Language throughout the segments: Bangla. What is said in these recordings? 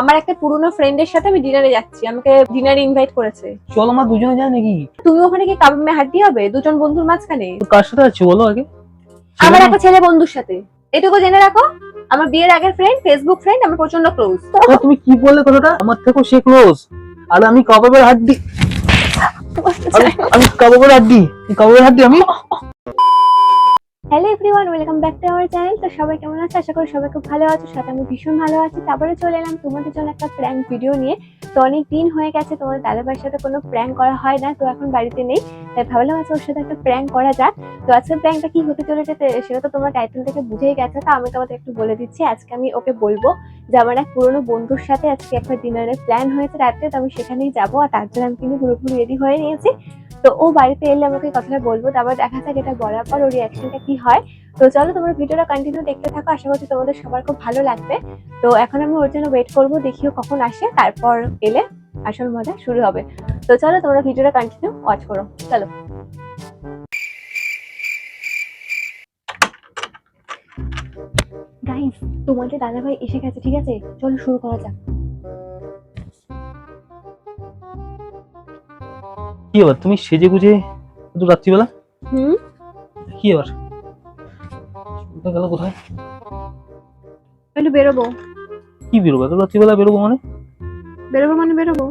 আমার একটা পুরনো ফ্রেন্ডের সাথে আমি ডিনারে যাচ্ছি, আমাকে ডিনারে ইনভাইট করেছে। চল আমরা দুজনে যাই নাকি? তুমি ওখানে কি কাবাব মে হাড্ডি হবে দুজন বন্ধুর মাঝখানে? কার সাথে আছি বলো আগে। আমার একটা ছেলে বন্ধুর সাথে, এটুকু জেনে রাখো। আমার বিয়ের আগের ফ্রেন্ড, ফেসবুক ফ্রেন্ড, আমার প্রচন্ড ক্লোজ। তুমি কি বললে কথাটা? আমার থেকেও সে ক্লোজ। আর আমি কাবাবের হাড্ডি, আমি কাবাবের হাড্ডি, কাবাবের হাড্ডি আমি। Hello everyone, welcome back to our channel. তো সবাই কেমন আছো? আশা করি সবাই খুব ভালো আছো, সাথে আমি ভীষণ ভালো আছি। তারপরে চলে এলাম তোমাদের জন্য একটা প্র্যাঙ্ক ভিডিও নিয়ে। তো অনেক দিন হয়ে গেছে তোমাদের দাদাভাইয়ের সাথে কোনো প্র্যাঙ্ক করা হয় না, তো এখন বাড়িতে নেই, তাই ভাবলাম আজকে ওর সাথে একটা প্র্যাঙ্ক করা যাক। তো আজকের প্র্যাঙ্কটা কি হতে চলেছে সেটা তো তোমরা টাইটেল থেকে বুঝেই গেছে, তো আমি তোমাদের একটু বলে দিচ্ছি। আজকে আমি ওকে বলবো যে আমার এক পুরোনো বন্ধুর সাথে আজকে একটা ডিনারের প্ল্যান হয়েছে রাত্রে, তো আমি সেখানেই যাবো। আর তার জন্য আমি কিন্তু পুরোপুরি রেডি হয়ে নিয়েছি। তো ও বাড়িতে এলে আমাকে কথাটা বলবো, তারপর দেখা যাক এটা বলার পর ওর রিয়াকশনটা কি হয়। তো চলো তোমরা ভিডিওটা কন্টিনিউ দেখতে থাকো, আশা করছি তোমাদের সবার খুব ভালো লাগবে। তো এখন আমি ওর জন্য ওয়েট করবো, দেখিও কখন আসে, তারপর এলে আসল মজা শুরু হবে। তো চলো তোমরা ভিডিওটা কন্টিনিউ ওয়াচ করো, চলো। গাইস, তোমাদের দাদাভাই এসে গেছে, ঠিক আছে? চলো শুরু করা যাক। কি আবার তুমি সেজে গুজে তো রাত্রিবেলা? কি আবার গেল কোথায়? একটু বেরোবো। কি বেরোবো এত রাত্রিবেলা? বেরোবো মানে বেরোবো মানে বেরোবো।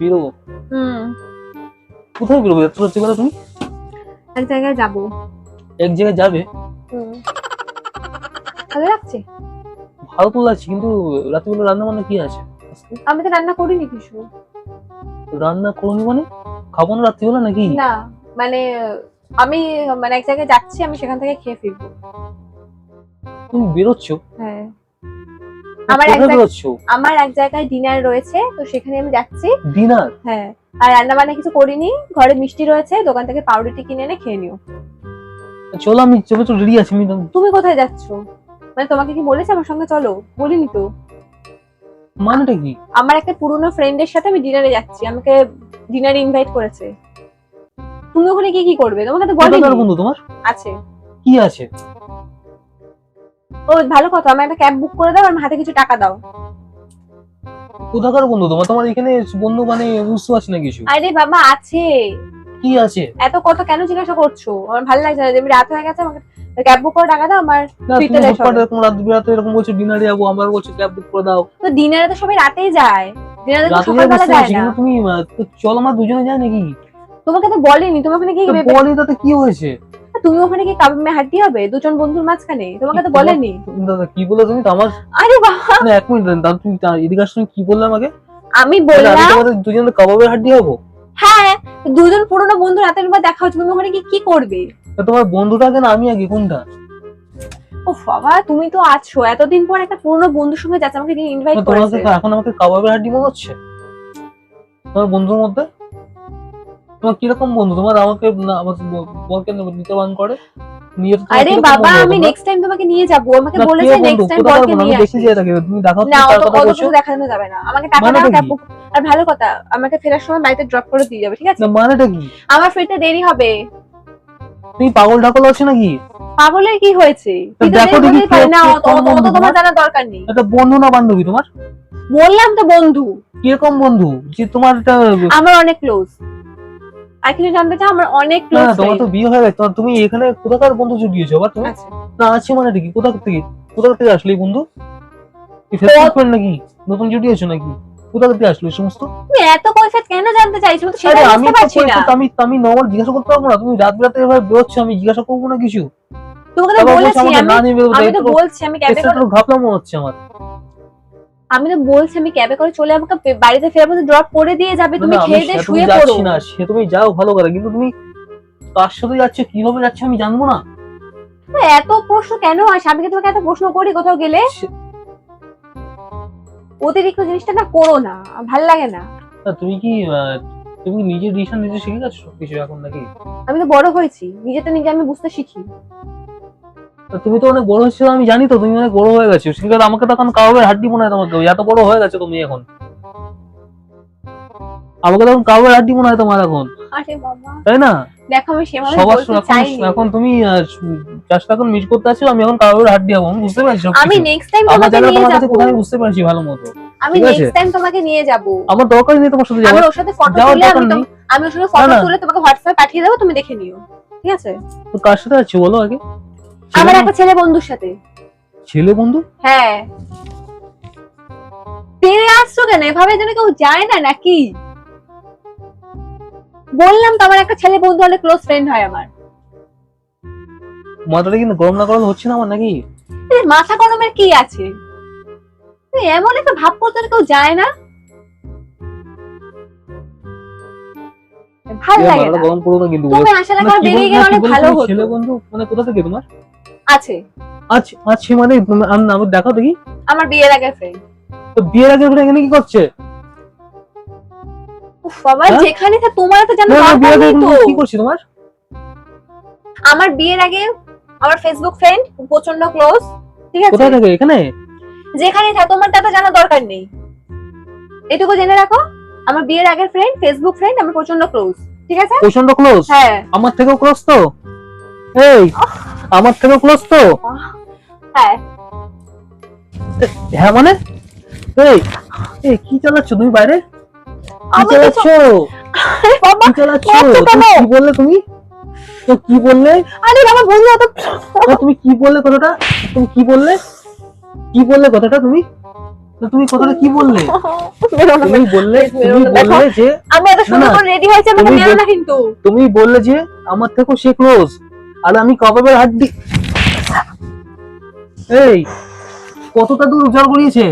বেরোবো? কোথায় বেরোবো এত রাত্রিবেলা তুমি? এক জায়গায় যাবো। এক জায়গায় যাবে? ভালো লাগছে? ভালো তো লাগছে, কিন্তু রাত্রিবেলা রান্না মানে কি আছে? আমি তো রান্না করিনি কিছু। রান্না করনি মানে? খাবো না রাত্রিবেলা নাকি? না মানে আমি এক জায়গায় যাচ্ছি, আমি সেখান থেকে খেয়ে ফিরবো। তুমি বেরোচ্ছ? হ্যাঁ, আমার এক জায়গায় ডিনার রয়েছে, তো সেখানে আমি যাচ্ছি। ডিনার? হ্যাঁ, আর রান্না বান্না কিছু করিনি, ঘরে মিষ্টি রয়েছে, দোকান থেকে পাউরুটি কিনে এনে খেয়ে নিও। চলো, আমি চলো তো রেডি আছি। তুমি কোথায় যাচ্ছ? মানে তোমাকে কি বলেছে আমার সঙ্গে চলো? বলিনি তো। মানেটা কি? আমার একটা পুরনো ফ্রেন্ডের সাথে আমি ডিনারে যাচ্ছি, আমাকে ডিনারে ইনভাইট করেছে। তুমি ওখানে গিয়ে কি করবে? তোমাকে তো বলিনি। কোথাকার বন্ধু তোমার? আছে। কি আছে? ও ভালো কথা, আমার একটা ক্যাব বুক করে দাও, আর হাতে কিছু টাকা দাও। কোথাকার বন্ধু তোমার? তোমার এখানে বন্ধু মানে বুঝতে পারছি না কিছু। আরে বাবা আছে। কি আছে? এত কথা কেন জিজ্ঞাসা করছো? আমার ভালো লাগছে না, যে রাত হয়ে গেছে, আমাকে ক্যাব বুক করে টাকা দাও। আমার ফিরতে দেয় সবাই। এরকম রাত বিরাতে এরকম বলছো ডিনারে যাবো, আমার বলছো ক্যাব বুক করে দাও। তো ডিনারে তো সবাই রাতেই যায়, ডিনারে তো সকালবেলা যায় না। তুমি চলো আমরা দুজনে যাই নাকি? তোমাকে তো বলিনি। তুমি ওখানে কি বলি তাতে কি হয়েছে? তুমি ওখানে কি কাবাব মে হাড্ডি হবে দুজন বন্ধুর মাঝখানে? তোমাকে তো বলেনি। দাদা কি বলে তুমি? আমার আরে বাবা, না এক মিনিট দাঁড়াও, তুমি এদিকে আসলে কি বললে আমাকে? আমি বললাম তোমাদের দুজনের কাবাবের হাড্ডি হবো? হ্যাঁ, দুজন পুরনো বন্ধু রাতের বেলা দেখা হচ্ছে, তুমি ওখানে কি করবে? তোমার বন্ধুটা আগে না আমি আগে? কোনটা? ও বাবা, তুমি তো আছো, এতদিন পর একটা পুরনো বন্ধুর সঙ্গে যাচ্ছে, আমাকে ইনভাইট করেছে। এখন আমাকে কাবাবের হাড্ডি মনে হচ্ছে তোমার বন্ধুর মধ্যে? তোমার কিরকম বন্ধু তোমার? আমাকে বলকে নিতে বান করে। আরে বাবা, আমি নেক্সট টাইম তোমাকে নিয়ে যাব, আমাকে বলেছে নেক্সট টাইম বলকে নিয়ে আসি। তুমি দেখাও না, অত কিছু দেখানো যাবে না, আমাকে টাকা দাও, ক্যাব বুক। আর ভালো কথা, আমাকে ফেরার সময় বাড়িতে ড্রপ করে দিয়ে যাবে, ঠিক আছে? না মানেটা কি? আমার ফিরতে দেরি হবে। তুমি পাগল ঢাকল আছো নাকি? পাগলের কি হয়েছে? দেখো দেখি না, অত তোমার জানার দরকার নেই। এটা বন্ধু না বান্ধবী তোমার? বললাম তো বন্ধু। কিরকম বন্ধু? যে তোমার আমার অনেক ক্লোজ। আর কিছু জানতে চাও? আমার অনেক ক্লোজ। না, তোমার তো বিয়ে হয়ে গেছে, তুমি এখানে কোথাকার বন্ধু জুটিয়েছো আবার তুমি? না আছে মানে কি? কোথা থেকে আসলে এই বন্ধু? কি ফেসবুক ফ্রেন্ড নাকি? নতুন জুটিয়েছো নাকি? কোথা থেকে আসলো এই সমস্ত? তুমি এত কৈফিয়ত কেন জানতে চাইছো? তো সেটা বুঝতে পারছি না। আমি নরমাল জিজ্ঞাসা করতে পারবো না? তুমি রাত রাতে এভাবে বেরোচ্ছ, আমি জিজ্ঞাসা করবো না কিছু? তোমাকে তো বলেছি, আমি তো বলছি আমি ক্যাবে করে ভাবলাম মনে হচ্ছে আমার। আমি তো বলছি আমি ক্যাবে করে চলে আমাকে বাড়িতে ফেরার পথে ড্রপ করে দিয়ে যাবে, তুমি খেয়ে দিয়ে শুয়ে পড়ো। না সে তুমি যাও ভালো করে, কিন্তু তুমি তার সাথে যাচ্ছে কিভাবে যাচ্ছে আমি জানবো না? এত প্রশ্ন কেন আসে? আমি কি তোমাকে এত প্রশ্ন করি কোথাও গেলে? অতিরিক্ত জিনিসটা না করো না, ভালো লাগে না। তুমি নিজের ডিসিশন নিজে শিখে গেছো কিছু এখন নাকি? আমি তো বড় হয়েছি, নিজেটা নিজে আমি বুঝতে শিখি। তুমি তো অনেক বড় হয়েছো, আমি জানি তো তুমি অনেক বড় হয়ে গেছো। সেখানে আমাকে তো এখন কাবাবের হাড্ডি মনে হয় তোমাকে, এত বড় হয়ে গেছো তুমি এখন। আমাকে তখন কাবাবের হাড্ডি মনে হয় তোমার এখন। আরে বাবা, তাই না? দেখো আমি সেভাবে সবার বলতে এখন চাইনি। এখন তুমি চাষটা এখন মিস করতে আছো, আমি এখন কারোর হাত দিয়ে আমি বুঝতে পারছি সবকিছু। আমি নেক্সট টাইম আমার তোমাকে জায়গা নিয়ে তোমার কাছে যাব। কোথায় আমি বুঝতে পারছি ভালো মতো। আমি ঠিক আছে? নেক্সট টাইম তোমাকে নিয়ে যাব। আমার দরকার নেই তোমার সাথে আমি যাওয়ার। ওর সাথে ফটো যাওয়ার তুলে দরকার নেই। আমি ওর সাথে ফটো না, না। তুলে তোমাকে হোয়াটসঅ্যাপে পাঠিয়ে দেবো, তুমি দেখে নিও, ঠিক আছে? তো কার সাথে আছো বলো আগে? আমার একটা ছেলে বন্ধুর সাথে। ছেলে বন্ধু? হ্যাঁ। তেরে আসছো কেন এভাবে? যেন কেউ যায় না নাকি? বললাম তো আমার একটা ছেলে বন্ধু হলে ক্লোজ ফ্রেন্ড হয় আমার। মাথাটা কিন্তু গরম না গরম হচ্ছে না আমার নাকি? এই মাথা গরমের কি আছে? তুই এমন একটা ভাব করতে কেউ যায় না, ভালো লাগে মাথাটা না। গরম করো না কিন্তু। তুমি আসলে মানে একবার কি বেরিয়ে বল- গেলে না, কি অনেক বলছো ভালো তুমি? হতো। ছেলে বন্ধু মানে কোথা থেকে তোমার? আছে। আছে মানে আমি দেখাও দেখি। আমার বিয়ের আগে ফ্রেন্ড। তো বিয়ের আগে ওরা এখানে কি করছে? উফ বাবা, হ্যাঁ? যেখানে থা তোমার তো জানো না, না, দরকার বিয়ের আগে নেই তো। কি করছে তোমার? আমার বিয়ের আগে আমার ফেসবুক ফ্রেন্ড প্রচন্ড ক্লোজ, ঠিক আছে? কোথায় থাকে? এখানে? যেখানে থাকে তোমার তা তো জানা দরকার নেই, এটুকু জেনে রাখো। আমার বিয়ের আগের ফ্রেন্ড, ফেসবুক ফ্রেন্ড, আমার প্রচন্ড ক্লোজ, ঠিক আছে? প্রচন্ড ক্লোজ? হ্যাঁ। আমার থেকেও ক্লোজ তো? এই আমার থেকেও ক্লোজ তো? হ্যাঁ। হ্যাঁ মানে? এই এই কি চালাচ্ছ তুমি বাইরে? কি আমি চালাচ্ছ? আরে বাবা, কি চালাচ্ছ? করছো কেন? তুমি কি বললে তুমি? তো কি বললে? আরে আমার বন্ধু অত না, তুমি কি বললে কথাটা? তুমি কি বললে? কি বললে কথাটা তুমি? না, তুমি কথাটা কি বললে? তুমি বললে যে আমি এত সুন্দর না, করে রেডি হয়েছে, আমাকে তুমি মেরো না কিন্তু। তুমি বললে যে আমার থেকেও সে ক্লোজ, আর আমি কবে হাড্ডি। এই কতটা দূর জল গড়িয়েছে?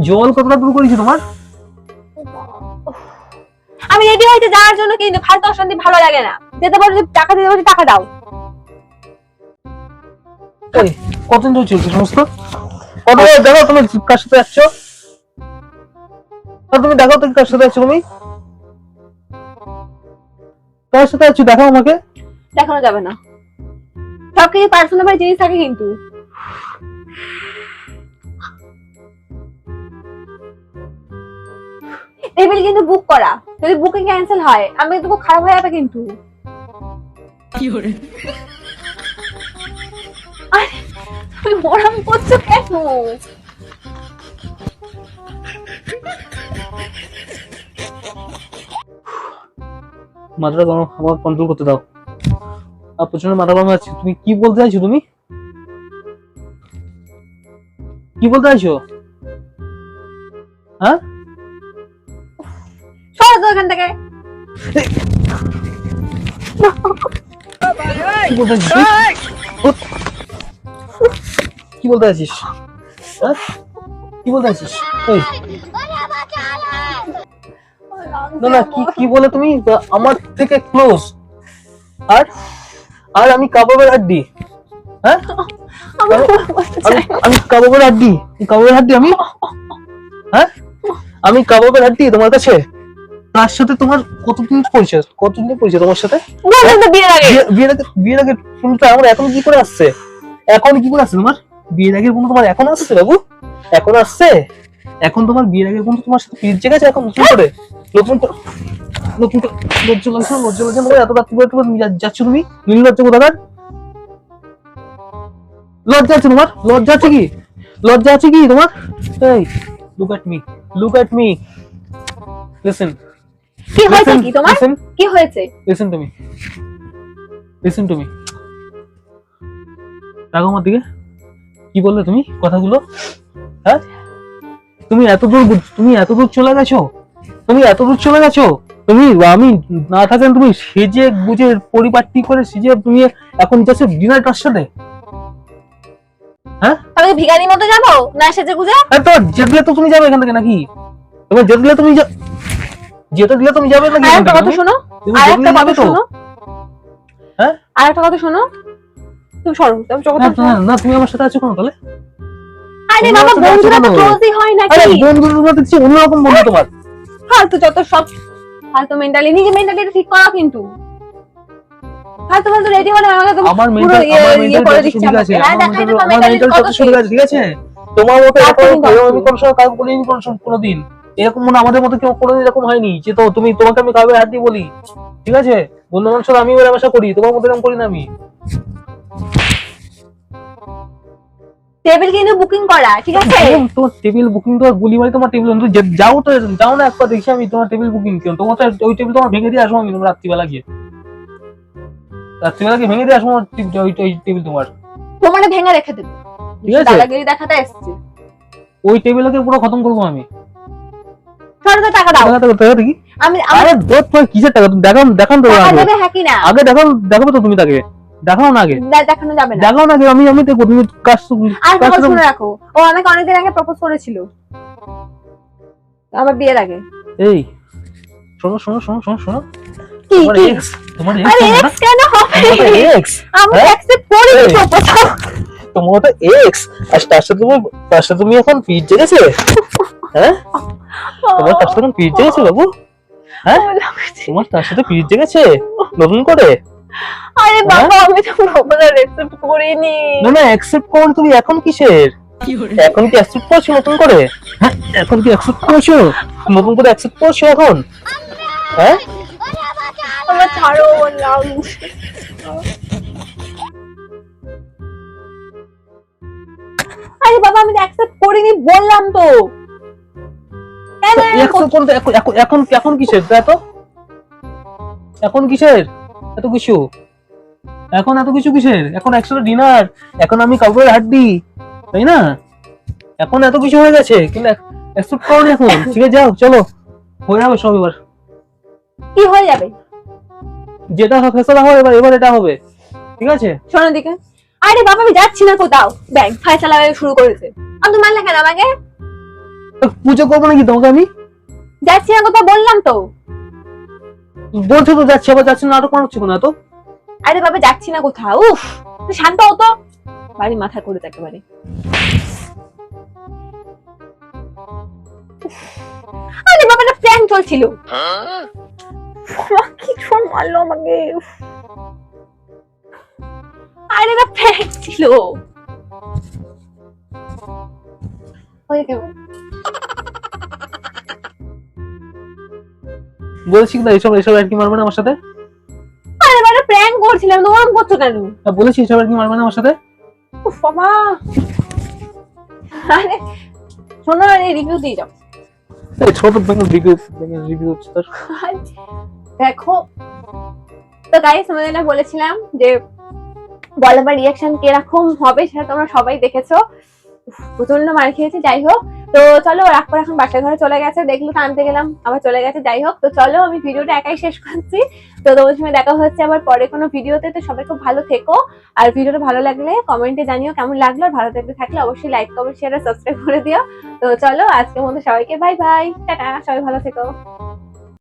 জল কতটা দূর করেছে তোমার? আমি রেডি হয়েছে যাওয়ার জন্য, কিন্তু ফালতু অশান্তি ভালো লাগে না। যেতে বলো, টাকা দিতে বলছি টাকা দাও। এই কতদিন ধরে চলছে সমস্ত? কত দেখো তুমি কার সাথে যাচ্ছ? তুমি দেখো তুমি কার সাথে যাচ্ছ? তুমি কার সাথে যাচ্ছ দেখো আমাকে। দেখানো যাবে না, সবকিছু পার্সোনাল জিনিস থাকে কিন্তু। টেবিল কিন্তু বুক করা, যদি বুকিং ক্যান্সেল হয় আমি কিন্তু খুব খারাপ হয়ে যাবে কিন্তু। আরে, তুমি মরাম করছো কেন? মাথাটা গরম, আমার কন্ট্রোল করতে দাও। আর প্রচন্ড মাথা গরম আছে। তুমি কি বলতে চাইছো? তুমি কি বলতে চাইছো? হ্যাঁ, সরো তো এখান থেকে। কি বলতে চাইছিস? কি বলতে চাইছিস? হ্যাঁ, কি বলতে চাইছিস? এই না না, কি কি বলে তুমি আমার থেকে ক্লোজ, আর আর আমি কাবাবের হাড্ডি? হ্যাঁ, আমি কাবাবের হাড্ডি? কাবাবের হাড্ডি আমি? হ্যাঁ, আমি কাবাবের হাড্ডি তোমার কাছে? তার সাথে তোমার কতদিন পরিচয়? কতদিন পরিচয় তোমার সাথে? বিয়ের আগে। বিয়ের আগে তুমি তো আমার এখন কি করে আসছে? এখন কি করে আসছে তোমার? বিয়ের আগের বন্ধু তোমার এখন আসছে বাবু? এখন আসছে? এখন তোমার বিয়ের আগের বন্ধু তোমার সাথে পিরিচ জেগেছে এখন নতুন করে? নতুন করে লজ্জা লাগছে? লজ্জা লাগছে না? এত রাত্রি করে তুমি যাচ্ছ তুমি নির্লজ্জ কোথাকার? লজ্জা আছে তোমার? লজ্জা আছে কি? লজ্জা আছে কি তোমার? এই look at me, look at me, listen. কি হয়েছে কি তোমার? কি হয়েছে? Listen to me, listen to me. দেখো আমার দিকে। কি বললে তুমি কথাগুলো? হ্যাঁ, তুমি এত দূর চলে গেছো? তুমি এত দূর চলে গেছো? তুমি আমি না থাকেন তুমি সেজে গুজে পরিপাটি করে সেজে তুমি এখন যাচ্ছ ডিনার কার সাথে? হ্যাঁ, আমি ভিখারির মতো যাবো না সেজে গুজে? তো যেতে তো তুমি যাবে এখান থেকে নাকি? তোমার যেতে দিলে তুমি যেতে দিলে তুমি যাবে নাকি? আরেকটা কথা শোনো, তুমি আরেকটা কথা তো? শোনো। হ্যাঁ, আরেকটা কথা শোনো। তুমি সরো, তুমি চোখটা না, তুমি আমার সাথে আছো কেন তাহলে? আরে বাবা, বন্ধুরা তো ক্লোজই হয় নাকি? আরে বন্ধুরা দেখছি অন্যরকম বন্ধু তোমার। ফালতু যত সব ফালতু মেন্টালি, নিজে মেন্টালিটি ঠিক করো কিন্তু। ফালতু ফালতু রেডি হলে আমাকে তো আমার পুরো ইয়ে করে দিচ্ছে ঠিক আছে, আমাকে। হ্যাঁ, দেখাই তো আমার মেন্টালিটি মেন্টাল কত যত ঠিক আছে, ঠিক আছে? তোমার মতো তাড়াতাড়ি এরকম দাও। আমি কোনো সময় কাজ করিনি কোনোদিন। এরকম মনে আমাদের মতো কেউ কোনোদিন এরকম হয়নি যে তো তোমাকে আমি কাউকে হাত দিয়ে বলি, ঠিক আছে? বন্ধু মানুষ আমি মেলামেশা করি, তোমার মতো এরকম করি না আমি। টেবিল কিন্তু বুকিং করা, ঠিক আছে? তোমার টেবিল বুকিং তো বলি ভাই, তোমার টেবিল যাও তো, যাও না একবার দেখি আমি তোমার টেবিল বুকিং কেন। তোমার তো ওই টেবিল তোমার ভেঙে দিয়ে আসবো আমি, তোমার রাত্রিবেলা গিয়ে ভেঙে দিয়ে আসবো ওই টেবিল তোমার ভেঙে রেখে দেবো, ঠিক আছে? দাদাগিরি দেখাতে এসেছি। ওই টেবিলকে পুরো খতম করবো আমি। টাকা দাও। দেখি আমি আরে কিসের টাকা? তুমি দেখান তো টাকা দেবে, হ্যাঁ কি না? আগে দেখাবো তো, তুমি তাকে দেখাও না আগে। দেখানো যাবে না, দেখাও না আগে, আমি দেখবো তুমি কাজ আর প্রপোজ করে রাখো। ও আমাকে অনেকদিন আগে প্রপোজ করেছিল, আমার বিয়ের আগে। এই শোনো শোনো শোনো শোনো শোনো, কি তোমার কি? এক্স, তোমার আরে এক্স এক্স কেন হবে? এক্স, আমি অ্যাকসেপ্ট করি এই। প্রপোজ। তোমার তো এক্স, আর তার সাথে তুমি এখন পিচ জেগেছে, হ্যাঁ? তোমার তার সাথে এখন পিচ জেগেছে বাবু, হ্যাঁ? তোমার তার সাথে পিচ জেগেছে নতুন করে? আরে বাবা, আমি তো প্রপোজাল অ্যাকসেপ্ট করিনি। না না, অ্যাকসেপ্ট করো তুমি, এখন কিসের? এখন কি অ্যাকসেপ্ট করছো নতুন করে? হ্যাঁ, এখন কি অ্যাকসেপ্ট করছো নতুন করে? অ্যাকসেপ্ট করছো এখন, হ্যাঁ? আমার ছাড়ো, বললাম। আরে বাবা, আমি অ্যাকসেপ্ট করিনি বললাম তো। অ্যাকসেপ্ট করতে এখন এখন কিসের এত? এখন কিসের এত কিছু? এখন এত কিছু কিসের? এখন একসাথে ডিনার, এখন আমি কাপড়ের হাড্ডি, তাই না? এখন এত কিছু হয়ে গেছে কিন্তু অ্যাকসেপ্ট করোনি এখন। ঠিক আছে, যাও চলো, হয়ে যাবে সব এবার। কি হয়ে যাবে? যেটা ফেসলা হবে এবার এটা হবে, ঠিক আছে? শোনো দিকে। আরে বাবা, আমি যাচ্ছি না কোথাও, ব্যাংক ফাইসালা শুরু করেছে। আমি তো মানলে কেন আমাকে? পুজো করবো নাকি তোমাকে আমি? যাচ্ছি না কোথাও বললাম তো। বলছো তো যাচ্ছে, আবার যাচ্ছে, নাটক মারছো না তো? আরে বাবা, যাচ্ছি না কোথাও। উফ, শান্ত হতো, বাড়ি মাথা করে একেবারে। আরে বাবা, না প্ল্যান চলছিল। কি ছোট মারলো আমাকে। আরে না প্র্যাঙ্ক ছিল। বলেছি না এসব আর কি মারবে না আমার সাথে? আরে বাবা, প্র্যাঙ্ক করছিলাম, তো ওরকম করছো কেন? বলেছি এসব আর কি মারবে না আমার সাথে? উফ বাবা। আরে শোনো, আরে রিভিউ দিয়ে যাও। ছোট রিভিউ হচ্ছে তোর। দেখো তো গাইস, তোমাদের বলেছিলাম যে বলবার রিয়াকশন কিরকম হবে সেটা তোমরা সবাই দেখেছো। প্রচন্ড মার খেয়েছে। যাই হোক, তো চলো, রাগ করে এখন বাসার ঘরে চলে গেছে, দেখলো তো আনতে গেলাম, আবার চলে গেছে। যাই হোক, তো চলো আমি ভিডিওটা একাই শেষ করছি। তো তোমাদের সঙ্গে দেখা হচ্ছে আবার পরে কোনো ভিডিওতে। তো সবাই খুব ভালো থেকো, আর ভিডিওটা ভালো লাগলে কমেন্টে জানিও কেমন লাগলো। আর ভালো থাকলে অবশ্যই লাইক, কমেন্ট, শেয়ার আর সাবস্ক্রাইব করে দিও। তো চলো, আজকের মতো সবাইকে বাই বাই, টাটা, সবাই ভালো থেকো।